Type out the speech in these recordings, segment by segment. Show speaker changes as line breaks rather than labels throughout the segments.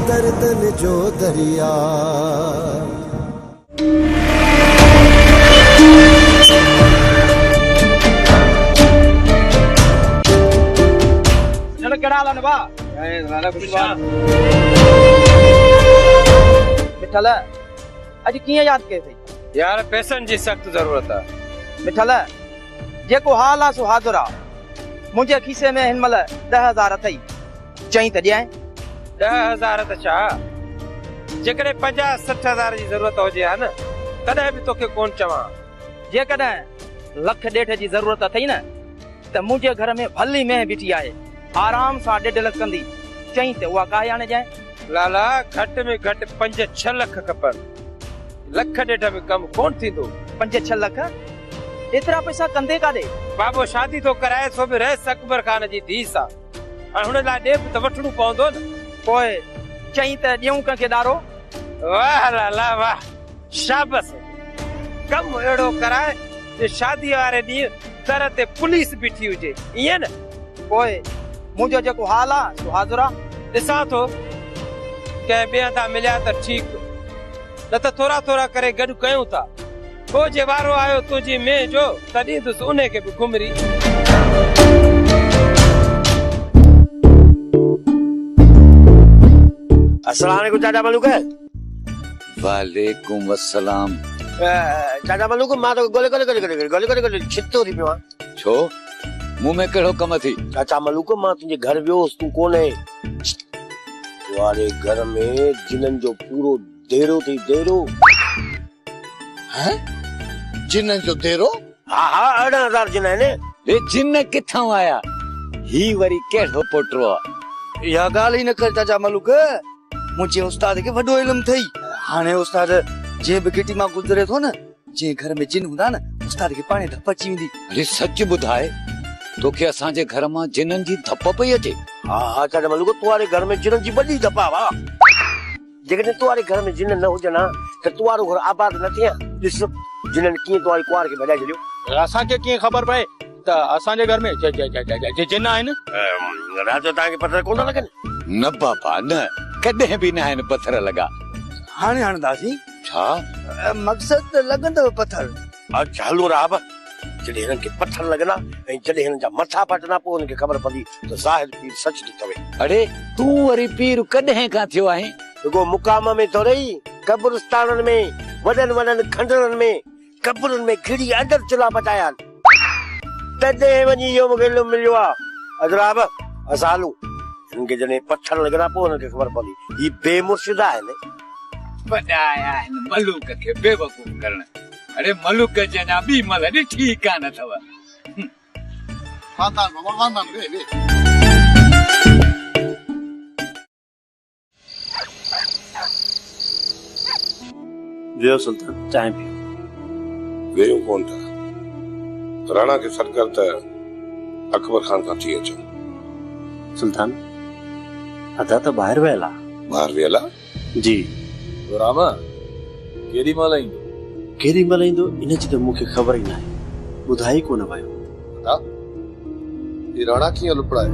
दर्दन जो दरिया।
मिठल अज किए याद कए थी
यार पैसन जी सख्त जरूरत है।
मिठल जेको हाल आ सो हाज़ुर आ। मुझे खीसे में हिनमल 10,000 थई चई त ॾियां।
10,000 त छा जेकॾहिं 50-60,000 जी जरूरत हुजे हा न तॾहिं बि तोखे कोन चवां।
जेकॾहिं लख ॾेढ जी जरूरत अथई न त मुझे घर में भली में बीठी आहे आराम सां 1.5 लख कंदी चई त उहा काहे आणे जाए।
लाला घट में घट 5-6 लख खपनि। लख ॾेढ में कम कोन थींदो।
5-6 लख एतिरा पैसा कंदे काॾे?
बाबो शादी तो कराए सो बि रहिस अकबर खान जी धीउ सां ऐं हुन लाइ ॾेब त वठणो पवंदो न।
पोइ चई त ॾियूं कंहिंखे ॾारो।
वाह लाला वाह शाबाश। कम अहिड़ो कराए जो शादी वारे ॾींहुं दर ते पुलिस बीठी हुजे ईअं न।
पोइ मुंहिंजो जेको हाल आहे सो हाज़ुर आहे।
ॾिसां थो कंहिं ॿिए हंधा मिलिया त ठीकु न त थोरा थोरा करे गॾु कयूं था। पोइ जे वारो आयो तुंहिंजी में जो तॾहिं तुस उन खे बि घुमरी।
अस्सलाम वालेकुम चाचा मलूक।
वालेकुम अस्सलाम।
चाचा मलूक मां तो गोले छितो थी पियो आहियां।
छो मुंह में कहिड़ो कम थी?
चाचा मलूक मां तुंहिंजे घर वियोसि तूं कोन्हे। तुम्हारे घर में जिनन जो पूरो डेरो थी। डेरो
हैं? जिन जो डेरो?
हाँ हाँ 18,000 जिन है ने।
बे जिन किथां आया? ही वरी केड़ो पोटरो?
या गाल ही न कर चाचा मलूक। मुझे उस्ताद के वडो इल्म थई। हाने उस्ताद जे बिगटी मां गुजरे थो न जे घर में जिन हुंदा न उस्ताद के पाणे धप अची वेंदी।
अरे सच बुधाए तोखे असांजे घर मां जिनन जी धप पई अचे?
हाँ हाँ चाचा मलूक तुम्हारे घर में जिनन जी बड़ी धपा वा। जेकॾहिं तुम्हारे घर में जिन न हुजन त तुम्हारो घर आबाद न थिया। ॾिस जिनन कीअं तुम्हारी कुआर खे भॼाए छॾियो।
असांखे कीअं ख़बर पए त असांजे घर में जिन आहिनि?
राजो तव्हांखे पत्थर कोन लॻनि?
न बाबा न कॾहिं बि न आहिनि पत्थर लॻा।
हाणे हणंदासीं।
छा
मक़सद त लॻंदव पत्थर।
अच्छा हलो राब जॾहिं हिननि खे पत्थर लॻना ऐं जॾहिं हिननि जा मथा पटना पोइ हुनखे ख़बर पवंदी त ज़ाहिर पीर सच थी तवे।
अरे तूं वरी पीर कॾहिं खां थियो आहे?
रुगो मुकाम में थो रही कब्रिस्ताननि में वॾनि वॾनि खंडरनि में कब्रुनि में खिड़ी अंदर चुला पचाया तॾहिं वञी इहो मूंखे इल्मु मिलियो आहे। अजराब असां हलूं हिननि खे जॾहिं पत्थर लॻना पोइ हुनखे ख़बर पवंदी। ही बेमुर्शिदा आहिनि।
वॾाया आहिनि मलूक खे बेवकूफ़ करण। अरे मलूक जना बि मल ॾिठी कान अथव।
खानदान बाबा खानदान वे
वियो सुल्तान चाय पियो।
वेयो कोन था राणा के सरकार त अकबर खान खां थी अचो।
सुल्तान अदा त ॿाहिरि वियल आहे।
ॿाहिरि वियल आहे?
जी
रामा केॾी महिल ईंदो?
केॾी महिल ईंदो इन जी त मूंखे ख़बर ई न आहे। ॿुधाई कोन वियो।
ये राणा कीअं लुपड़ाए?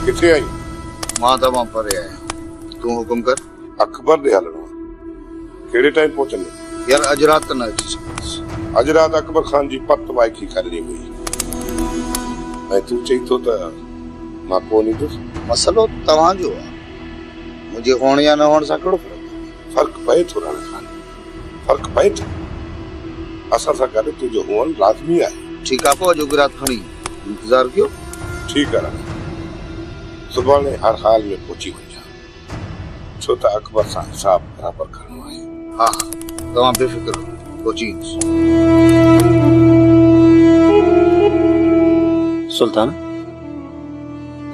किथे आई?
मां तमाम परे आहियां। तू हुकुम कर।
अकबर दे हलणो। केड़े टाइम पहुचने?
यार अज रात न अची सघंदुसि।
अज रात अकबर खान जी पत वाइकी करणी हुई ऐं तू चई थो त मां कोन ईंदुसि।
मसलो तव्हांजो आहे। मुंहिंजे हुअण या न हुअण सां कहिड़ो
फर्क पए थो राणा खान। फर्क पए थो। असां सां गॾु तुंहिंजो हुअण लाज़मी आहे।
ठीकु आहे पोइ अॼु रात खणी इंतज़ार कयो।
ठीकु आहे राणा सुभाणे हर हाल में पहुची वञा छो त अकबर सां हिसाब बराबर करणो आहे।
हाँ हाँ तव्हां बेफ़िक्र पहुची
सुल्तान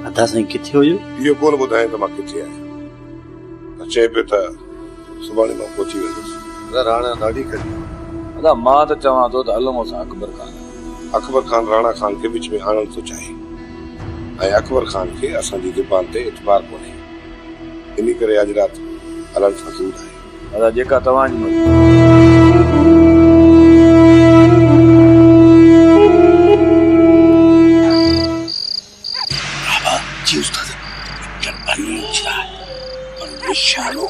अदा साईं किथे हुयो?
इहो कोन ॿुधाए त मां किथे आहियां। चए पियो त सुभाणे मां पहुची वेंदुसि।
राणा ॾाढी करी
अदा मां त चवां थो त हलूं असां अकबर खान।
अकबर खान राणा खान खे विच में आणण थो चाहे ऐं अकबर खान खे असांजी ज़ुबान ते इतबार कोन्हे, इन करे अॼु राति हलण फज़ूल आहे।
अदा जेका तव्हांजी मर्ज़ी।
जी उस्ताद जंगली उछला पर निशानो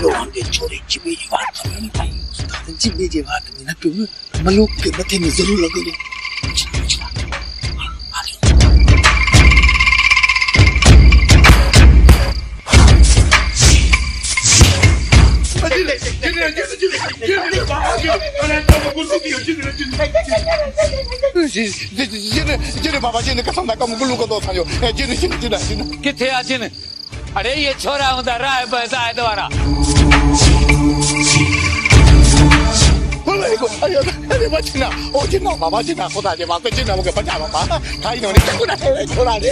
लोगन के छोरी चिबी जी बात करनी थी। उस्ताद चिबी जी बात में ना क्यों मलूक के मथे में जरूर लगेगी।
जिन बाबा जिन कसम ना कम गुल्लू को दो था जो जिन जिन जिन जिन
किथे आ जिन? अरे ये छोरा हूंदा राय बज़ायद वारा।
अरे बचना ओ जिन्ना बाबा जिन्ना खुदा के वास्ते जिन्ना मुझे बचा बाबा खाई नोनी चकुना छोड़ा दे।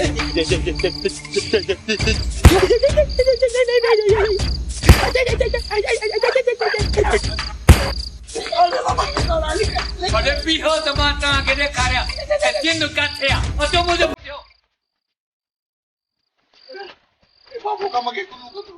बड़े पीहो त मां तव्हांखे ॾेखारियां जिन किथे आ। अचो मुंहिंजो पुछियो
बाबू का मगे गुल्लू को दो।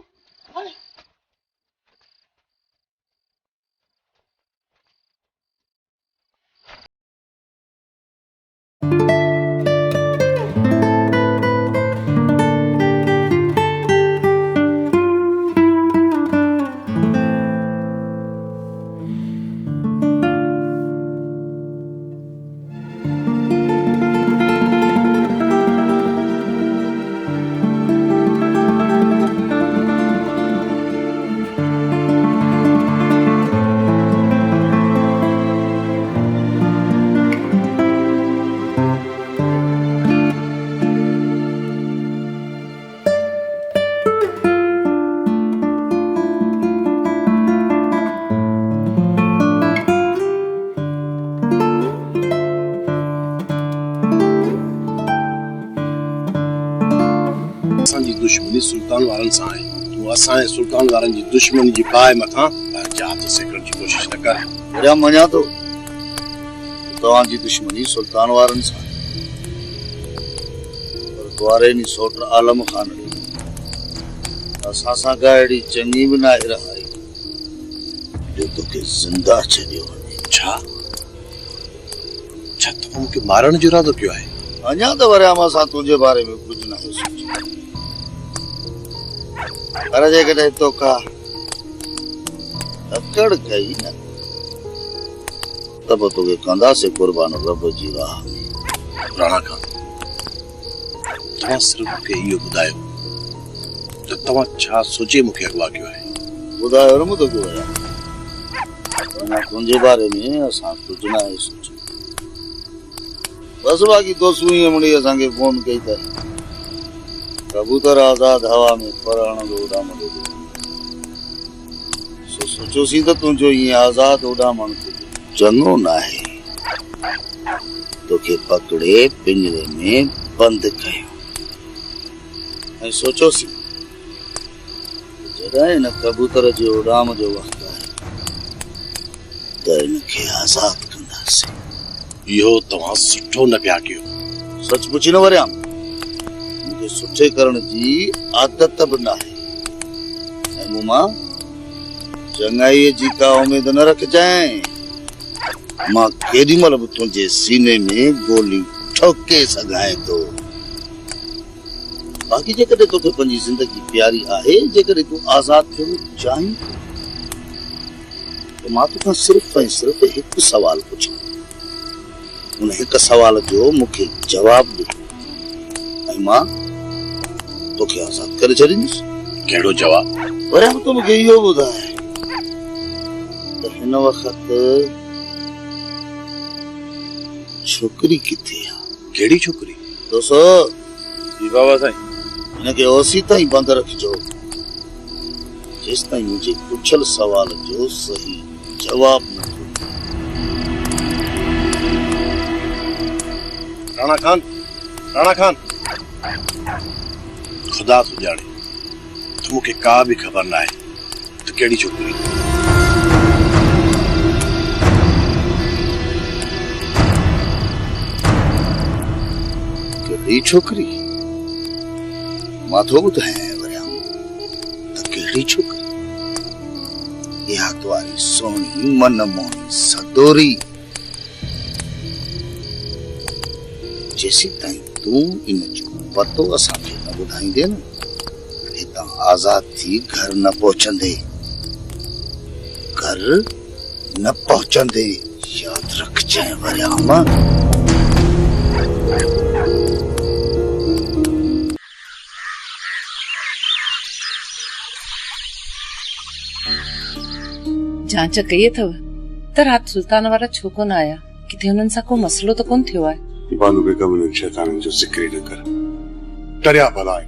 दुश्मनी सुल्तान वारन सां आहे। तूं असांजे सुल्तान वारन जी दुश्मनी जी बाहि मथां जात सेकण जी कोशिश न कर।
अरे मञा थो तव्हांजी दुश्मनी सुल्तान वारन सां पर द्वारे नी सोट आलम खान असां सां का अहिड़ी चङी बि नाहे रहाई जो तोखे ज़िंदा छॾियो वञे।
छा छा तूं मूंखे मारण जो इरादो कयो आहे?
अञा त वरियाम असां तुंहिंजे बारे में कुझु न सोचियो पर जेकॾहिं तोखा अकड़ कई न त पोइ तोखे कंदासीं कुर्बान रब जी राह में।
राणा खान तव्हां सिर्फ़ मूंखे इहो ॿुधायो त तव्हां छा सोचे मूंखे अगवा कयो आहे?
ॿुधायो न मूं तोखे वरियाम अञा तुंहिंजे बारे में असां कुझु न आहे सोचियो। बस बाक़ी तो सुई मुड़ी असांखे फोन कई त कबूतर आज़ाद हवा में परण उड़ामण सोचोसीं त तुंहिंजो ईअं आज़ाद उड़ामण चङो न आहे। तोखे पकड़े पिंजरे में बंद कयो ऐं सोचोसीं जॾहिं हिन कबूतर जे उड़ाम जो वक़्तु आहे त हिनखे आज़ाद कंदासीं।
इहो तव्हां सुठो न पिया कयो।
सच पुछी न वरियाम मूंखे सुठे करण जी आदत बि न आहे ऐं मूं मां चङाईअ जी का उमेद न रखजांइ। मां केॾी महिल बि तुंहिंजे सीने में गोली ठोके सघां थो। बाक़ी जेकॾहिं तोखे पंहिंजी ज़िंदगी प्यारी आहे, जेकॾहिं तूं आज़ाद थियणु चाहीं त मां तोखां सिर्फ़ ऐं सिर्फ़ हिकु सवाल पुछां। उन हिकु सवाल जो मूंखे जवाबु ॾे ऐं मां तोखे आज़ाद करे छॾींदुसि।
कहिड़ो जवाबु?
वरी तूं मूंखे इहो ॿुधाए त हिन वक़्तु छोकिरी किथे आहे?
कहिड़ी छोकिरी?
दोस्तो
जी बाबा साईं
हिनखे ओसी ताईं बंदि रखिजो जेसि ताईं मुंहिंजे पुछल सवाल जो सही जवाबु न थियो।
राणा खान खुदा तो जाने तो मूंखे का भी खबर ना है तो कहिड़ी छोकिरी?
कहिड़ी छोकिरी? मां थो ॿुधायां वरियाम त कहिड़ी छोकिरी? इहा तुआरी सोणी मनमोही सदोरी। जेसी ताईं तूं इन जो पतो असांखे न ॿुधाईंदे न, हितां आज़ाद थी घर न पहुचंदे। घर न पहुचंदे, याद रखजांइ वरियाम।
जांच कई अथव त रात सुल्तान वारा छो कोन आया? किथे हुननि सां को मसलो त कोन थियो आहे?
बानू बेगम ने शैतान जो जिक्र ही न कर। डरिया भला आहे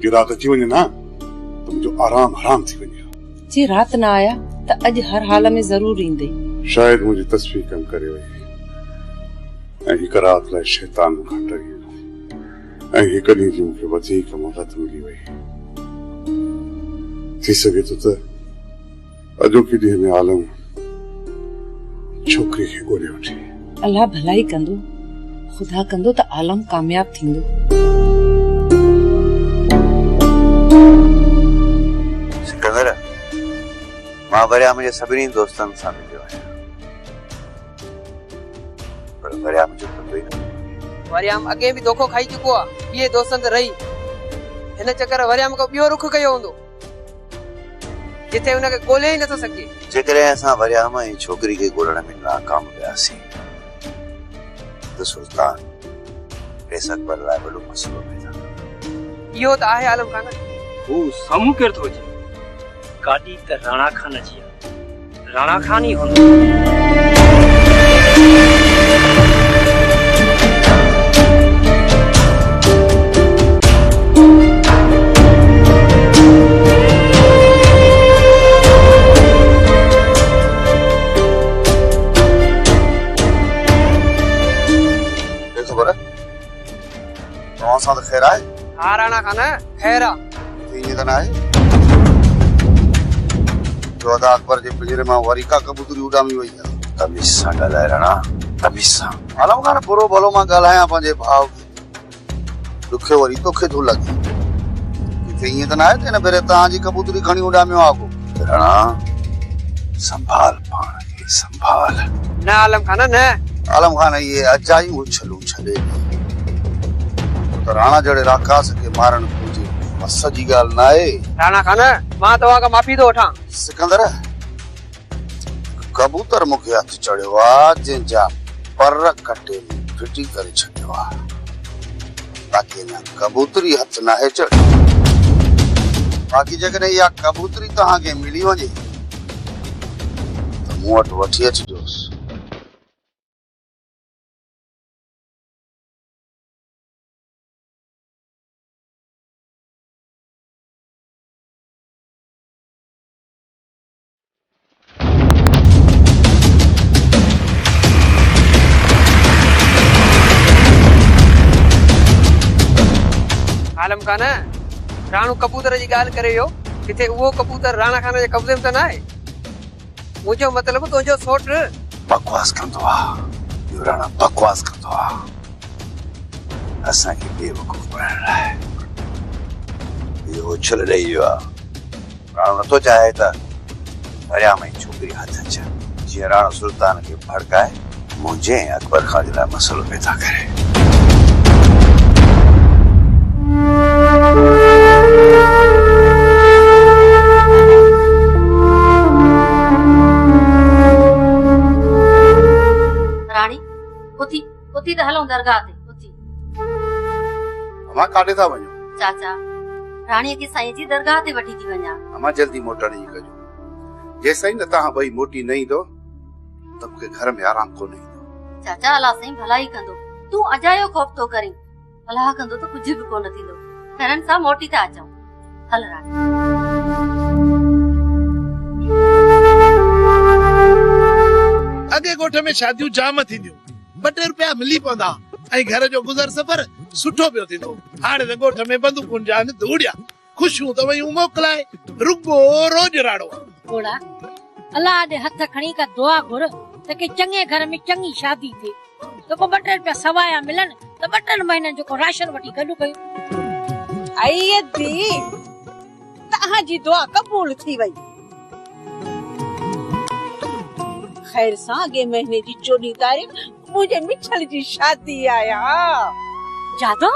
कि रात अची वञे ना तो मुझो आराम हराम थी वञे।
जी रात न आया त अॼु हर हाल में ज़रूर ईंदे।
शायद मुझे तस्वीर कम करे वई ऐं हिक रात लाइ शैतान मूंखां डरी वियो ऐं हिक ॾींहं जी मूंखे वधीक मोहलत मिली वई। थी सघे थो त अॼोके ॾींहं में आलम छोकिरी खे ॻोल्हे वठे।
अल्लाह भलाई कंदो, खुदा कंदो त आलम कामयाब थींदो।
सिकंदर, मां वरियाम जे सभिनी दोस्तनि सां मिलियो आहियां, पर वरियाम जो पतो ई न।
वरियाम अॻे बि धोखो खाई चुको आहे, ॿिए दोस्तनि ते रही। हिन चकर वरियाम को ॿियो रुख कयो हूंदो जिथे हुनखे ॻोल्हे ई नथो सघे।
जेकॾहिं असां वरियाम ऐं छोकिरी खे ॻोल्हण में नाकाम वियासीं त सुल्तान पेस अकबर लाइ वॾो मसइलो पैदा कंदो।
इहो त आहे आलम खान।
हू साम्हूं केरु थो अचे? गाॾी त राणा खान जी आहे, राणा खान ई हूंदो।
सां त ख़ैर आहे?
हा राणा खान ख़ैर आहे।
ईअं त न आहे जो अदा अकबर जे पिंजरे मां वरी का कबूतरी उॾामी वई आहे।
तमीज़ सां ॻाल्हाए राणा, तमीज़ सां।
आलम खान बुरो भलो मां ॻाल्हायां पंहिंजे भाउ खे, ॾुखे वरी तोखे थो लॻे। किथे ईअं त न आहे त हिन भेरे तव्हांजी कबूतरी खणी उॾामियो आहे को?
राणा संभाल पाण खे, संभाल।
न आलम खान न।
आलम खान इहे अजायूं उछलूं छॾे त राणा जहिड़े राकास खे मारण घुरिजे, मस जी ॻाल्हि न आहे।
राणा खान मां तव्हां खां माफ़ी थो वठां।
सिकंदर, कबूतर मूंखे हथ चढ़ियो आहे जंहिंजा पर कटे में फिटी करे छॾियो आहे, बाक़ी अञा कबूतरी हथ नाहे चढ़ी। बाक़ी जेकॾहिं इहा कबूतरी तव्हांखे मिली वञे त मूं वटि वठी अचिजोसि।
आलम खान राणू कबूतर जी ॻाल्हि करे वियो, किथे उहो कबूतर राणा खान जे कब्ज़े में त न आहे? मुंहिंजो मतिलबु तुंहिंजो सोट
बकवास कंदो आहे, इहो राणा बकवास कंदो आहे असांखे बेवकूफ़ बणाइण लाइ। इहो उछल ॾेई वियो आहे। राणो नथो चाहे त वरियाम जी छोकिरी हथ अचे, जीअं राणो सुल्तान खे भड़काए मुंहिंजे ऐं अकबर खान जे लाइ मसइलो पैदा करे।
रानी उथी उथी त हलूं दरगाह ते। उथी
अमां काॾे था वञो?
चाचा राणीअ खे साईं जी दरगाह ते वठी थी वञा।
अमां जल्दी मोटण जी कजो, जेसिताईं न तव्हां ॿई मोटी न ईंदो त मूंखे घर में आराम कोन ईंदो।
चाचा अलाह साईं भलाई कंदो, तूं अजायो ख़ौफ़ थो करीं, अलाह कंदो त कुझु बि कोन थींदो। खैरन सां मोटी था अचूं। हल रानी।
अॻे ॻोठ में शादियूं जाम थींदियूं, 2 रुपया मिली पवंदा ऐं घर जो गुज़र सफ़र सुठो पियो थींदो। हाणे त ॻोठ में बंदूकुनि जा धूड़िया, खुश हूं तो वही मोकलाए रुगो रोज राड़ो
थोड़ा अल्लाह दे हथ खणी का दुआ घुर तके चंगे घर में चंगी शादी थी तो को 2 रुपया सवाया मिलन तो 2 महीने जो को राशन वठी गडु कयो
आई दी तहां जी दुआ कबूल थी वई खैर सा अगे महीने जी 14 तारीख मुझे मिठल जी शादी आया
जादो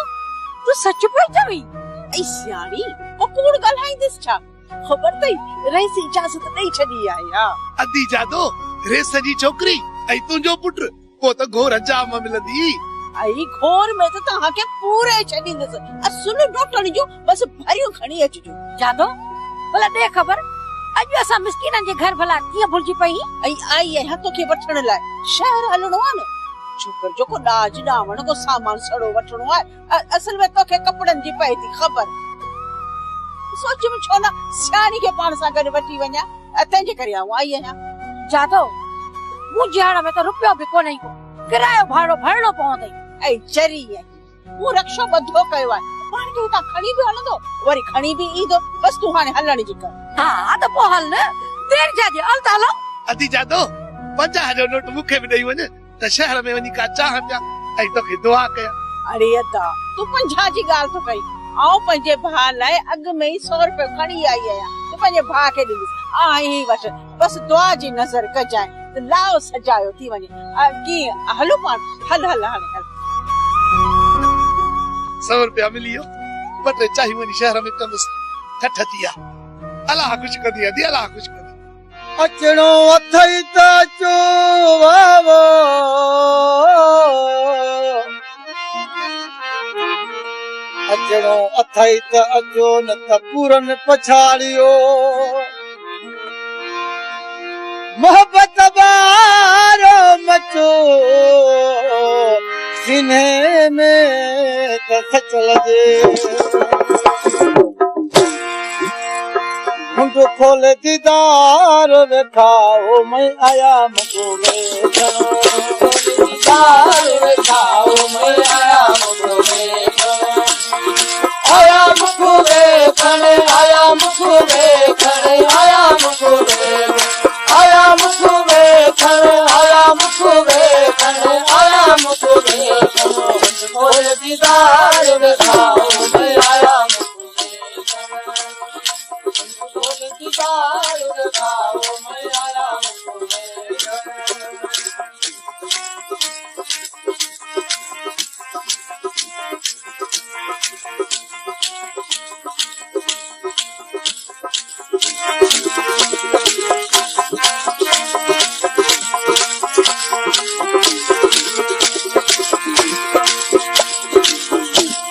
तू सच पे चवी
ऐ सियाणी ओ कूड़ गलाई दिस छा खबर तई रईस इजाजत नहीं छडी आया
अदी जादो रेस जी छोकरी ऐ तुंजो पुट वो तो घोर जाम मिलदी
आई घोर में तो तहां के पूरे छडी दस असुल डॉक्टर जो बस भरियो खणी अचजो
जादो भला दे खबर अज असा मिस्किनन जे घर भला किया भुलजी पई
आई आई है तो के वठण लाए शहर हलणो आ न छोकर जो को दाज डावण को सामान सड़ो वठणो है असल में तो के कपड़न जी पई थी खबर सोच में छोना सियाणी के पाण सा गड वठी वन्या अते जे करिया आई है
जादो मुझे हाड़ में तो रुपयो भी कोने को किरायो भाड़ो भरणो पवंदई
ऐ चरी है वो रक्षो बंधो कयो है पाण जो ता खणी भी हलंदो वरी खणी भी ईदो बस तू हाने हलण जी कर
हां तो पो हल न देर जाजे हल तालो
अदी जादो 50 जो नोट मुखे भी दई वने त शहर में वनी का चाह पिया ऐ तो के दुआ कया
अरे अदा तू 50 जी गाल तो कई आओ पंजे भा लाए अग में 100 रुपए खणी आई है तो पंजे भा के दिस आई वट बस दुआ जी नजर क जाए तो लाओ सजायो थी वने की हलो पान हल हल हल
100 रुपया मिलियो बटे चाही वनी शहर में कमस ठठतिया अल्लाह खुश कर दिया दी अल्लाह खुश कर
अचणो अथई त चो वावो अचणो अथई त अचो न त पूरन पछाड़ियो मोहब्बत बारो मचो सीने में त सचल जे मुंडो खोले दीदार वेखाओ मैं आया मुझो में दीदार वेखाओ मैं आया मुझो में आया मुझो में खड़े आया मुझो में खड़े आया मुझो में आया मुझो में खड़े आया मुझो में खड़े आया मुझो में खोले दीदार वेखाओ मैं आया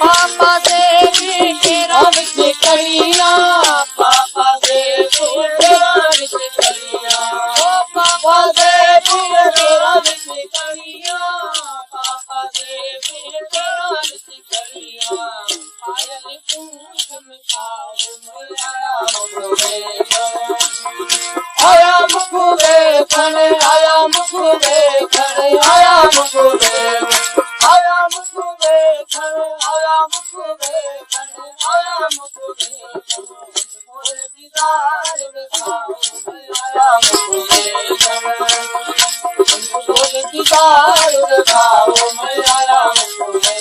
पापा देवी तेरा विच करिया पापा देवी तेरा विच करिया पापा देवी तेरा विच करिया पापा देवी तेरा विच करिया आयल पूछ मिठाओ आया मुखुबे खड़े आया मुखुबे खड़े आया मुखुबे आया मुखुबे खड़े आया मुखुबे खड़े आया मुखुबे मोरे दीदार वेखाओ आया मुखुबे मोरे दीदार वेखाओ मैं आया मुखुबे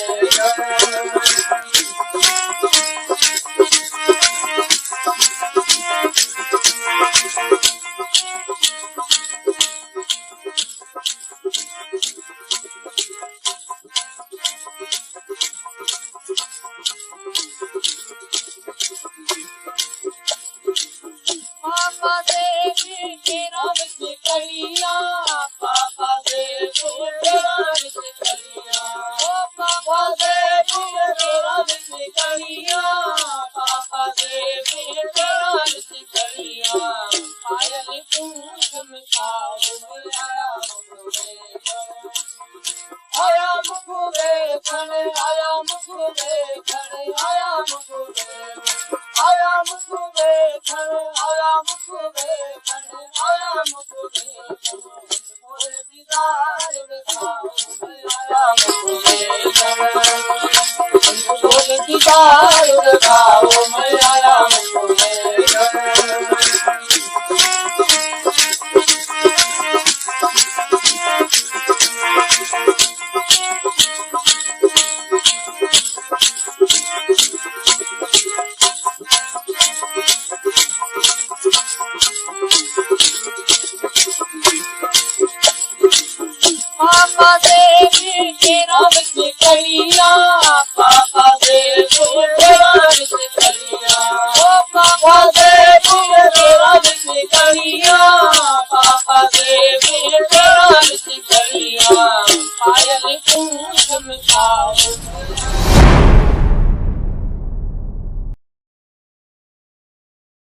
पापा देवी तेरा विच करिया पापा देवी तेरा विच करिया पापा देवी तेरा विच करिया पापा देवी तेरा विच करिया आयल पूछ मिठाओ आया मुखुबे खड़े आया मुखुबे खड़े आया मुखुबे आया मुखुबे खड़े आया मुखुबे खड़े आया मुखुबे मोरे दीदार वेखाओ आया मुखुबे मोरे दीदार वेखाओ मैं आया दे भी तेरा विच कलिया पापा दे भी तेरा विच कलिया ओ पापा दे भी तेरा विच कलिया पापा दे भी तेरा विच कलिया पायल तू चमकाओ